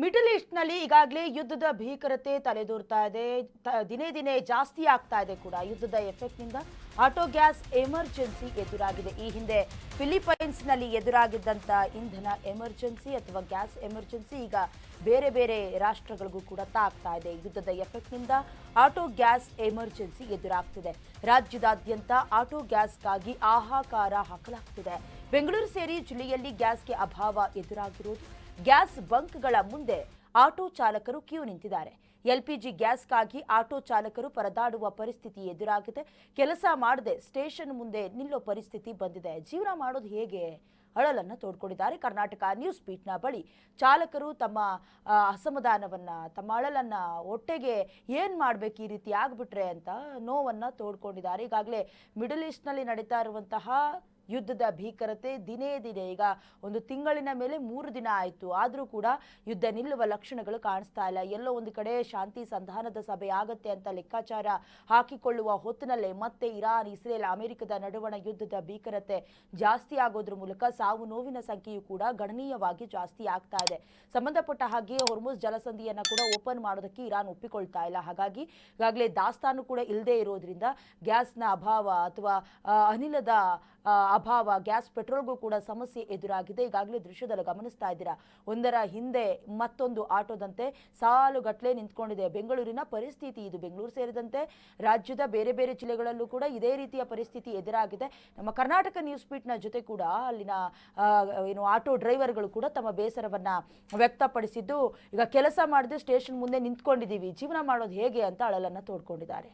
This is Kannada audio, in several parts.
ಮಿಡಲ್ ಈಸ್ಟ್ನಲ್ಲಿ ಈಗಾಗಲೇ ಯುದ್ಧದ ಭೀಕರತೆ ತಲೆದೋರ್ತಾ ಇದೆ. ದಿನೇ ದಿನೇ ಜಾಸ್ತಿ ಆಗ್ತಾ ಇದೆ ಕೂಡ. ಯುದ್ಧದ ಎಫೆಕ್ಟ್ನಿಂದ ಆಟೋ ಗ್ಯಾಸ್ ಎಮರ್ಜೆನ್ಸಿ ಎದುರಾಗಿದೆ. ಈ ಹಿಂದೆ ಫಿಲಿಪೈನ್ಸ್ನಲ್ಲಿ ಎದುರಾಗಿದ್ದಂಥ ಇಂಧನ ಎಮರ್ಜೆನ್ಸಿ ಅಥವಾ ಗ್ಯಾಸ್ ಎಮರ್ಜೆನ್ಸಿ ಈಗ ಬೇರೆ ಬೇರೆ ರಾಷ್ಟ್ರಗಳಿಗೂ ಕೂಡ ತಾಗ್ತಾ ಇದೆ. ಯುದ್ಧದ ಎಫೆಕ್ಟ್ನಿಂದ ಆಟೋ ಗ್ಯಾಸ್ ಎಮರ್ಜೆನ್ಸಿ ಎದುರಾಗ್ತಿದೆ. ರಾಜ್ಯದಾದ್ಯಂತ ಆಟೋ ಗ್ಯಾಸ್ಗಾಗಿ ಹಾಹಾಕಾರ ಹಾಕಲಾಗ್ತಿದೆ. ಬೆಂಗಳೂರು ಸೇರಿ ಜಿಲ್ಲೆಯಲ್ಲಿ ಗ್ಯಾಸ್ಗೆ ಅಭಾವ ಎದುರಾಗಿರುವುದು. ಗ್ಯಾಸ್ ಬಂಕ್ಗಳ ಮುಂದೆ ಆಟೋ ಚಾಲಕರು ಕ್ಯೂ ನಿಂತಿದ್ದಾರೆ. ಎಲ್ಪಿಜಿ ಗ್ಯಾಸ್ಗಾಗಿ ಆಟೋ ಚಾಲಕರು ಪರದಾಡುವ ಪರಿಸ್ಥಿತಿ ಎದುರಾಗಿದೆ. ಕೆಲಸ ಮಾಡದೆ ಸ್ಟೇಷನ್ ಮುಂದೆ ನಿಲ್ಲೋ ಪರಿಸ್ಥಿತಿ ಬಂದಿದೆ. ಜೀವನ ಮಾಡೋದು ಹೇಗೆ? ಅಳಲನ್ನು ತೋಡ್ಕೊಂಡಿದ್ದಾರೆ. ಕರ್ನಾಟಕ ನ್ಯೂಸ್ ಬೀಟ್ನ ಬಳಿ ಚಾಲಕರು ತಮ್ಮ ಅಸಮಾಧಾನವನ್ನ, ತಮ್ಮ ಅಳಲನ್ನ, ಹೊಟ್ಟೆಗೆ ಏನ್ ಮಾಡ್ಬೇಕು ಈ ರೀತಿ ಆಗ್ಬಿಟ್ರೆ ಅಂತ ನೋವನ್ನ ತೋಡ್ಕೊಂಡಿದ್ದಾರೆ. ಈಗಾಗಲೇ ಮಿಡಲ್ ಈಸ್ಟ್ನಲ್ಲಿ ನಡೀತಾ ಇರುವಂತಹ ಯುದ್ಧದ ಭೀಕರತೆ ದಿನೇ ದಿನೇ ಈಗ ಒಂದು ತಿಂಗಳಿನ ಮೇಲೆ 3 ದಿನ ಆಯಿತು. ಆದರೂ ಕೂಡ ಯುದ್ಧ ನಿಲ್ಲುವ ಲಕ್ಷಣಗಳು ಕಾಣಿಸ್ತಾ ಇಲ್ಲ. ಎಲ್ಲೋ ಒಂದು ಕಡೆ ಶಾಂತಿ ಸಂಧಾನದ ಸಭೆ ಆಗತ್ತೆ ಅಂತ ಲೆಕ್ಕಾಚಾರ ಹಾಕಿಕೊಳ್ಳುವ ಹೊತ್ತಿನಲ್ಲೇ ಮತ್ತೆ ಇರಾನ್, ಇಸ್ರೇಲ್, ಅಮೆರಿಕದ ನಡುವಣ ಯುದ್ಧದ ಭೀಕರತೆ ಜಾಸ್ತಿ ಆಗೋದ್ರ ಮೂಲಕ ಸಾವು ನೋವಿನ ಸಂಖ್ಯೆಯು ಕೂಡ ಗಣನೀಯವಾಗಿ ಜಾಸ್ತಿ ಆಗ್ತಾ ಇದೆ. ಸಂಬಂಧಪಟ್ಟ ಹಾಗೆ ಹೊರ್ಮುಜ್ ಜಲಸಂಧಿಯನ್ನು ಕೂಡ ಓಪನ್ ಮಾಡೋದಕ್ಕೆ ಇರಾನ್ ಒಪ್ಪಿಕೊಳ್ತಾ ಇಲ್ಲ. ಹಾಗಾಗಿ ಈಗಾಗಲೇ ದಾಸ್ತಾನು ಕೂಡ ಇಲ್ಲದೆ ಇರೋದ್ರಿಂದ ಗ್ಯಾಸ್ನ ಅಭಾವ ಅಥವಾ ಅನಿಲದ ಅಭಾವ, ಗ್ಯಾಸ್ ಪೆಟ್ರೋಲ್ಗೂ ಕೂಡ ಸಮಸ್ಯೆ ಎದುರಾಗಿದೆ. ಈಗಾಗಲೇ ದೃಶ್ಯದಲ್ಲಿ ಗಮನಿಸ್ತಾ ಇದ್ದೀರಾ, ಒಂದರ ಹಿಂದೆ ಮತ್ತೊಂದು ಆಟೋದಂತೆ ಸಾಲುಗಟ್ಟಲೆ ನಿಂತ್ಕೊಂಡಿದೆ. ಬೆಂಗಳೂರಿನ ಪರಿಸ್ಥಿತಿ ಇದು. ಬೆಂಗಳೂರು ಸೇರಿದಂತೆ ರಾಜ್ಯದ ಬೇರೆ ಬೇರೆ ಜಿಲ್ಲೆಗಳಲ್ಲೂ ಕೂಡ ಇದೇ ರೀತಿಯ ಪರಿಸ್ಥಿತಿ ಎದುರಾಗಿದೆ. ನಮ್ಮ ಕರ್ನಾಟಕ ನ್ಯೂಸ್ ಬೀಟ್ನ ಜೊತೆ ಕೂಡ ಅಲ್ಲಿನ ಆಟೋ ಡ್ರೈವರ್ಗಳು ಕೂಡ ತಮ್ಮ ಬೇಸರವನ್ನ ವ್ಯಕ್ತಪಡಿಸಿದ್ದು, ಈಗ ಕೆಲಸ ಮಾಡದೆ ಸ್ಟೇಷನ್ ಮುಂದೆ ನಿಂತ್ಕೊಂಡಿದ್ದೀವಿ, ಜೀವನ ಮಾಡೋದು ಹೇಗೆ ಅಂತ ಅಳಲನ್ನ ತೋಡ್ಕೊಂಡಿದ್ದಾರೆ.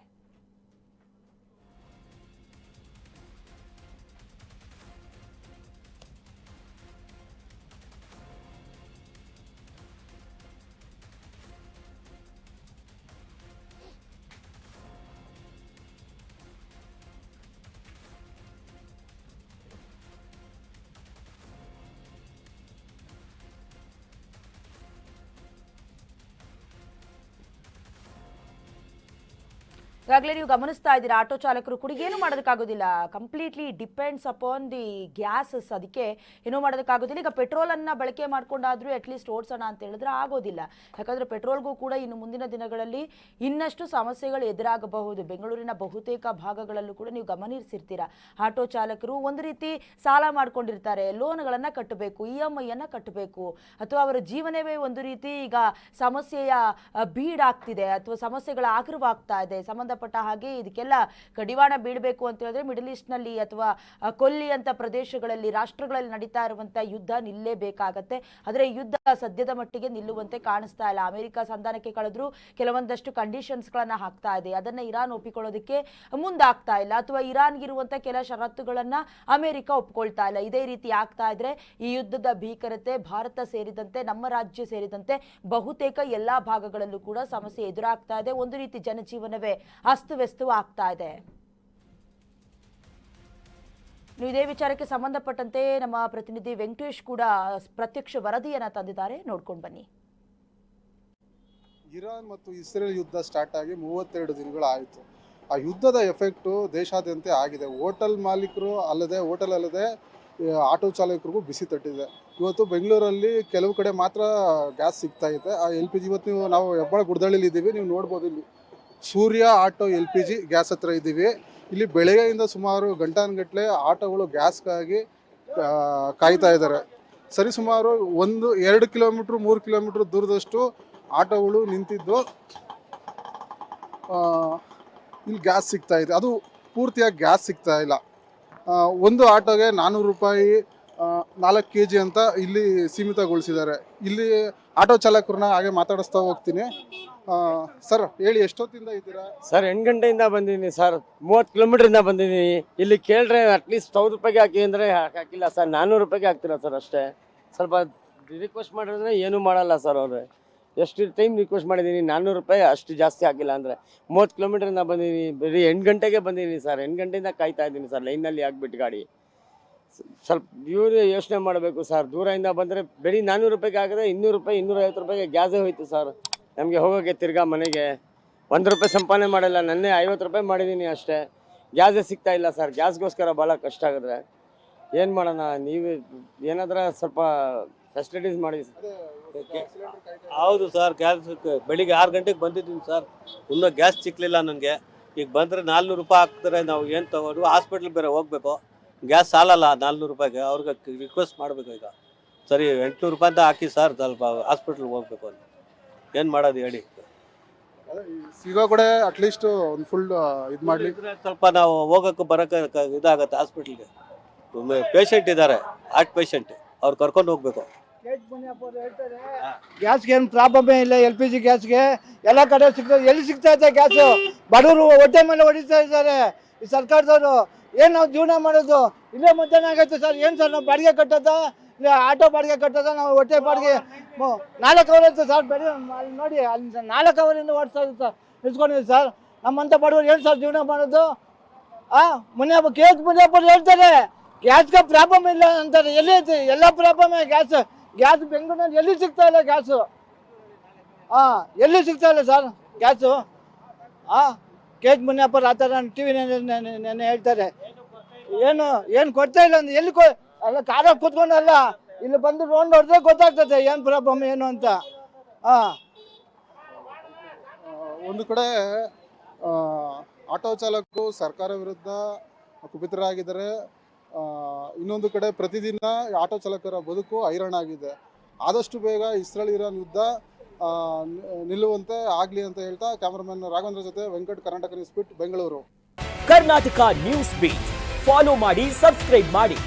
ಈಗಾಗಲೇ ನೀವು ಗಮನಿಸ್ತಾ ಇದ್ದೀರಾ, ಆಟೋ ಚಾಲಕರು ಕೂಡ ಏನು ಮಾಡೋದಕ್ಕಾಗೋದಿಲ್ಲ. Completely depends upon the gases. ಅದಕ್ಕೆ ಏನೂ ಮಾಡೋದಕ್ಕಾಗೋದಿಲ್ಲ. ಈಗ ಪೆಟ್ರೋಲನ್ನು ಬಳಕೆ ಮಾಡ್ಕೊಂಡಾದ್ರೂ ಅಟ್ಲೀಸ್ಟ್ ಓಡಿಸೋಣ ಅಂತ ಹೇಳಿದ್ರೆ ಆಗೋದಿಲ್ಲ. ಯಾಕಂದರೆ ಪೆಟ್ರೋಲ್ಗೂ ಕೂಡ ಇನ್ನು ಮುಂದಿನ ದಿನಗಳಲ್ಲಿ ಇನ್ನಷ್ಟು ಸಮಸ್ಯೆಗಳು ಎದುರಾಗಬಹುದು. ಬೆಂಗಳೂರಿನ ಬಹುತೇಕ ಭಾಗಗಳಲ್ಲೂ ಕೂಡ ನೀವು ಗಮನಿಸಿರ್ತೀರಾ, ಆಟೋ ಚಾಲಕರು ಒಂದು ರೀತಿ ಸಾಲ ಮಾಡ್ಕೊಂಡಿರ್ತಾರೆ, ಲೋನ್ಗಳನ್ನು ಕಟ್ಟಬೇಕು, EMI ಅನ್ನು ಕಟ್ಟಬೇಕು, ಅಥವಾ ಅವರ ಜೀವನವೇ ಒಂದು ರೀತಿ ಈಗ ಸಮಸ್ಯೆಯ ಬೀಡಾಗ್ತಿದೆ ಅಥವಾ ಸಮಸ್ಯೆಗಳ ಆಗ್ರವಾಗ್ತಾ ಇದೆ. ಸಂಬಂಧಪಟ್ಟ ಹಾಗೆ ಇದಕ್ಕೆಲ್ಲ ಕಡಿವಾಣ ಬೀಳಬೇಕು ಅಂತ ಹೇಳಿದ್ರೆ ಮಿಡಲ್ ಈಸ್ಟ್ನಲ್ಲಿ ಅಥವಾ ಕೊಲ್ಲಿ ಅಂತ ಪ್ರದೇಶಗಳಲ್ಲಿ, ರಾಷ್ಟ್ರಗಳಲ್ಲಿ ನಡೀತಾ ಇರುವಂತಹ ಯುದ್ಧ ನಿಲ್ಲೇಬೇಕಾಗತ್ತೆ. ಆದರೆ ಯುದ್ಧ ಸದ್ಯದ ಮಟ್ಟಿಗೆ ನಿಲ್ಲುವಂತೆ ಕಾಣಿಸ್ತಾ ಇಲ್ಲ. ಅಮೆರಿಕ ಸಂಧಾನಕ್ಕೆ ಕಳೆದ್ರು ಕೆಲವೊಂದಷ್ಟು ಕಂಡೀಷನ್ಸ್ಗಳನ್ನ ಹಾಕ್ತಾ ಇದೆ. ಅದನ್ನ ಇರಾನ್ ಒಪ್ಪಿಕೊಳ್ಳೋದಕ್ಕೆ ಮುಂದಾಗ್ತಾ ಇಲ್ಲ, ಅಥವಾ ಇರಾನ್ಗಿರುವಂತ ಕೆಲ ಷರತ್ತುಗಳನ್ನ ಅಮೆರಿಕ ಒಪ್ಕೊಳ್ತಾ ಇಲ್ಲ. ಇದೇ ರೀತಿ ಆಗ್ತಾ ಇದ್ರೆ ಈ ಯುದ್ಧದ ಭೀಕರತೆ ಭಾರತ ಸೇರಿದಂತೆ, ನಮ್ಮ ರಾಜ್ಯ ಸೇರಿದಂತೆ ಬಹುತೇಕ ಎಲ್ಲಾ ಭಾಗಗಳಲ್ಲೂ ಕೂಡ ಸಮಸ್ಯೆ ಎದುರಾಗ್ತಾ ಇದೆ. ಒಂದು ರೀತಿ ಜನಜೀವನವೇ ಅಸ್ತವ್ಯಸ್ತವೂ ಆಗ್ತಾ ಇದೆ. ಇದೇ ವಿಚಾರಕ್ಕೆ ಸಂಬಂಧಪಟ್ಟಂತೆ ನಮ್ಮ ಪ್ರತಿನಿಧಿ ವೆಂಕಟೇಶ್ ಕೂಡ ಪ್ರತ್ಯಕ್ಷ ವರದಿಯನ್ನ ತಂದಿದ್ದಾರೆ, ನೋಡ್ಕೊಂಡು ಬನ್ನಿ. ಇರಾನ್ ಮತ್ತು ಇಸ್ರೇಲ್ ಯುದ್ಧ ಸ್ಟಾರ್ಟ್ ಆಗಿ 32 ದಿನಗಳು ಆಯಿತು. ಆ ಯುದ್ಧದ ಎಫೆಕ್ಟು ದೇಶಾದ್ಯಂತ ಆಗಿದೆ. ಹೋಟೆಲ್ ಮಾಲೀಕರು ಅಲ್ಲದೆ ಆಟೋ ಚಾಲಕರಿಗೂ ಬಿಸಿ ತಟ್ಟಿದೆ. ಇವತ್ತು ಬೆಂಗಳೂರಲ್ಲಿ ಕೆಲವು ಕಡೆ ಮಾತ್ರ ಗ್ಯಾಸ್ ಸಿಗ್ತಾ ಇದೆ. ಆ LPG ಇವತ್ತು ನಾವು ಹೆಬ್ಬಾಳ ಗುಡ್ದಳ್ಳಿಲಿ ಇದ್ದೀವಿ, ನೀವು ನೋಡ್ಬೋದು. ಇಲ್ಲಿ ಸೂರ್ಯ ಆಟೋ LPG ಗ್ಯಾಸ್ ಹತ್ರ ಇದ್ದೀವಿ. ಇಲ್ಲಿ ಬೆಳಗ್ಗೆಯಿಂದ ಸುಮಾರು ಗಂಟಾನುಗಟ್ಟಲೆ ಆಟೋಗಳು ಗ್ಯಾಸ್ಗಾಗಿ ಕಾಯ್ತಾ ಇದ್ದಾರೆ. ಸರಿಸುಮಾರು 1-2 ಕಿಲೋಮೀಟ್ರ್ 3 ಕಿಲೋಮೀಟ್ರ್ ದೂರದಷ್ಟು ಆಟೋಗಳು ನಿಂತಿದ್ದು ಇಲ್ಲಿ ಗ್ಯಾಸ್ ಸಿಗ್ತಾ ಇದೆ. ಅದು ಪೂರ್ತಿಯಾಗಿ ಗ್ಯಾಸ್ ಸಿಗ್ತಾ ಇಲ್ಲ. ಒಂದು ಆಟೋಗೆ 400 ರೂಪಾಯಿ 4 kg ಅಂತ ಇಲ್ಲಿ ಸೀಮಿತಗೊಳಿಸಿದ್ದಾರೆ. ಇಲ್ಲಿ ಆಟೋ ಚಾಲಕರನ್ನ ಹಾಗೆ ಮಾತಾಡಿಸ್ತಾ ಹೋಗ್ತೀನಿ. ಸರ್ ಹೇಳಿ, ಎಷ್ಟೊತ್ತಿಂದ ಇದ್ದೀರಾ? ಸರ್ 8 ಗಂಟೆಯಿಂದ ಬಂದಿದ್ದೀನಿ ಸರ್. 30 ಕಿಲೋಮೀಟ್ರಿಂದ ಬಂದಿದ್ದೀನಿ. ಇಲ್ಲಿ ಕೇಳಿದ್ರೆ ಅಟ್ಲೀಸ್ಟ್ 1000 ರೂಪಾಯಿಗೆ ಹಾಕಿ ಅಂದರೆ ಹಾಕಿಲ್ಲ ಸರ್. 400 ರೂಪಾಯಿಗೆ ಹಾಕ್ತೀರಾ ಸರ್ ಅಷ್ಟೇ. ಸ್ವಲ್ಪ ರಿಕ್ವೆಸ್ಟ್ ಮಾಡಿದ್ರೆ ಏನೂ ಮಾಡಲ್ಲ ಸರ್ ಅವರು. ಎಷ್ಟು ಟೈಮ್ ರಿಕ್ವೆಸ್ಟ್ ಮಾಡಿದ್ದೀನಿ, 400 ರೂಪಾಯಿ ಅಷ್ಟು ಜಾಸ್ತಿ ಆಗಿಲ್ಲ ಅಂದರೆ. 30 ಕಿಲೋಮೀಟ್ರಿಂದ ಬಂದಿದ್ದೀನಿ. ಬರೀ 8 ಗಂಟೆಗೆ ಬಂದಿದ್ದೀನಿ ಸರ್. 8 ಗಂಟೆಯಿಂದ ಕಾಯ್ತಾ ಇದ್ದೀನಿ ಸರ್ ಲೈನಲ್ಲಿ ಆಗಿಬಿಟ್ಟು ಗಾಡಿ. ಸ್ವಲ್ಪ ಇವರು ಯೋಚನೆ ಮಾಡಬೇಕು ಸರ್. ದೂರದಿಂದ ಬಂದರೆ ಬರೀ 400 ರೂಪಾಯಿಗೆ ಆಗಿದ್ರೆ 200 ರೂಪಾಯಿ 250 ರೂಪಾಯಿಗೆ ಗ್ಯಾಸೇ ಹೋಯ್ತು ಸರ್. ನಮಗೆ ಹೋಗೋಕ್ಕೆ ತಿರ್ಗಾ ಮನೆಗೆ 1 ರೂಪಾಯಿ ಸಂಪಾದನೆ ಮಾಡಲ್ಲ. ನನ್ನೇ 50 ರೂಪಾಯಿ ಮಾಡಿದ್ದೀನಿ ಅಷ್ಟೇ. ಗ್ಯಾಸೇ ಸಿಗ್ತಾ ಇಲ್ಲ ಸರ್. ಗ್ಯಾಸ್ಗೋಸ್ಕರ ಭಾಳ ಕಷ್ಟ ಆಗಿದ್ರೆ ಏನು ಮಾಡೋಣ? ನೀವು ಏನಾದರೂ ಸ್ವಲ್ಪ ಫೆಸಿಲಿಟೀಸ್ ಮಾಡಿ ಹೌದು ಸರ್, ಗ್ಯಾಸ್ ಬೆಳಿಗ್ಗೆ 6 ಗಂಟೆಗೆ ಬಂದಿದ್ದೀನಿ ಸರ್, ಇನ್ನೂ ಗ್ಯಾಸ್ ಸಿಕ್ಕಲಿಲ್ಲ ನನಗೆ. ಈಗ ಬಂದರೆ 400 ರೂಪಾಯಿ ಹಾಕ್ತಾರೆ, ನಾವು ಏನು ತಗೋದು, ಹಾಸ್ಪಿಟ್ಲ್ ಬೇರೆ ಹೋಗ್ಬೇಕು, ಗ್ಯಾಸ್ ಸಾಲಲ್ಲ 400 ರೂಪಾಯಿಗೆ. ಅವ್ರಿಗೆ ರಿಕ್ವೆಸ್ಟ್ ಮಾಡಬೇಕು ಈಗ, ಸರಿ 800 ರೂಪಾಯಿ ಅಂತ ಹಾಕಿ ಸರ್, ಸ್ವಲ್ಪ ಹಾಸ್ಪಿಟ್ಲ್ಗೆ ಹೋಗ್ಬೇಕು ಅಂತ. ಏನು ಮಾಡೋದು ಹೇಳಿ. ಸಿಗೋ ಕಡೆ ಅಟ್ಲೀಸ್ಟ್ ಒಂದು ಫುಲ್ ಇದು ಮಾಡಲಿ. ಸ್ವಲ್ಪ ನಾವು ಹೋಗೋಕ್ಕೆ ಬರೋಕ್ಕೆ ಇದಾಗತ್ತೆ. ಹಾಸ್ಪಿಟ್ಲಿಗೆ ಪೇಷಂಟ್ ಇದ್ದಾರೆ, ಹಾರ್ಟ್ ಪೇಷಂಟ್, ಅವ್ರು ಕರ್ಕೊಂಡು ಹೋಗ್ಬೇಕು. ಗ್ಯಾಸ್ಗೆ ಏನು ಪ್ರಾಬ್ಲಮೇ ಇಲ್ಲ. LPG ಗ್ಯಾಸ್ಗೆ ಎಲ್ಲ ಕಡೆ ಸಿಗ್ತದೆ. ಎಲ್ಲಿ ಸಿಗ್ತಾ ಇದೆ ಗ್ಯಾಸು? ಬಡವರು ಹೊಟ್ಟೆ ಮೇಲೆ ಹೊಡಿತಾ ಇದ್ದಾರೆ ಈ ಸರ್ಕಾರದವರು. ಏನು ನಾವು ಜೀವನ ಮಾಡೋದು? ಇಲ್ಲೇ ಮಧ್ಯಾಹ್ನ ಆಗೈತೆ ಸರ್. ಏನು ಸರ್ ನಾವು ಬಾಡಿಗೆ ಕಟ್ಟೋದ, ಇಲ್ಲ ಆಟೋ ಬಾಡಿಗೆ ಕಟ್ಟೋದ? ನಾವು ಹೊಟ್ಟೆ ಬಾಡಿಗೆ 4 ಅವರ್ ಐತೆ ಸರ್. ಬೆಳಿ ಅಲ್ಲಿ ನೋಡಿ, ಅಲ್ಲಿ 4 ಅವರಿಂದ ಓಡಿಸ್ತಾ ಇದೆ ಸರ್, ನಿಲ್ಸ್ಕೊಂಡಿದ್ದೀವಿ ಸರ್. ನಮ್ಮಂಥ ಬಡವರು ಏನು ಸರ್ ಜೀವನ ಮಾಡೋದು? ಮುನಿಯಪ್ಪ ಮುನಿಯಪ್ಪರು ಹೇಳ್ತಾರೆ ಗ್ಯಾಸ್ಗೆ ಪ್ರಾಬ್ಲಮ್ ಇಲ್ಲ ಅಂತಾರೆ. ಎಲ್ಲಿ ಐತೆ? ಎಲ್ಲ ಪ್ರಾಬ್ಲಮ್ ಗ್ಯಾಸ್. ಗ್ಯಾಸ್ ಬೆಂಗಳೂರಿನಲ್ಲಿ ಎಲ್ಲಿ ಸಿಗ್ತಾ ಇಲ್ಲ ಗ್ಯಾಸು? ಎಲ್ಲಿ ಸಿಗ್ತಾ ಇಲ್ಲ ಸರ್ ಗ್ಯಾಸು? ಮುನಿಯಪ್ಪರು ಆ ಥರ TV ನೆನ್ನೆ ಹೇಳ್ತಾರೆ. ಏನು ಕೊಡ್ತಾ ಇಲ್ಲ ಅಂದ್ರೆ ಎಲ್ಲಿ ಅಲ್ಲ, ಕಾರಲ್ಲಿ ಕೂತ್ಕೊಂಡಲ್ಲ, ಇಲ್ಲಿ ಬಂದು ರೋಡ್ ನೋಡಿದ್ರೆ ಗೊತ್ತಾಗ್ತದೆ ಏನು ಪ್ರಾಬ್ಲಮ್ ಏನು ಅಂತ. ಒಂದು ಕಡೆ ಆಟೋ ಚಾಲಕರು ಸರ್ಕಾರ ವಿರುದ್ಧ ಕುಪಿತರಾಗಿದ್ದಾರೆ. ಇನ್ನೊಂದು ಕಡೆ ಪ್ರತಿದಿನ ಆಟೋ ಚಾಲಕರ ಬದುಕು ಹೈರಾಣಾಗಿದೆ. ಆದಷ್ಟು ಬೇಗ ಇಸ್ರೇಲ್ ಇರಾನ್ ಯುದ್ಧ ನಿಲ್ಲುವಂತೆ ಆಗಲಿ ಅಂತ ಹೇಳ್ತಾ ಕ್ಯಾಮರಾಮನ್ ರಾಘವೇಂದ್ರ ಜೊತೆ Venkat, Karnataka news beat, Bengaluru. Karnataka news beat follow ಮಾಡಿ, ಸಬ್ಸ್ಕ್ರೈಬ್ ಮಾಡಿ.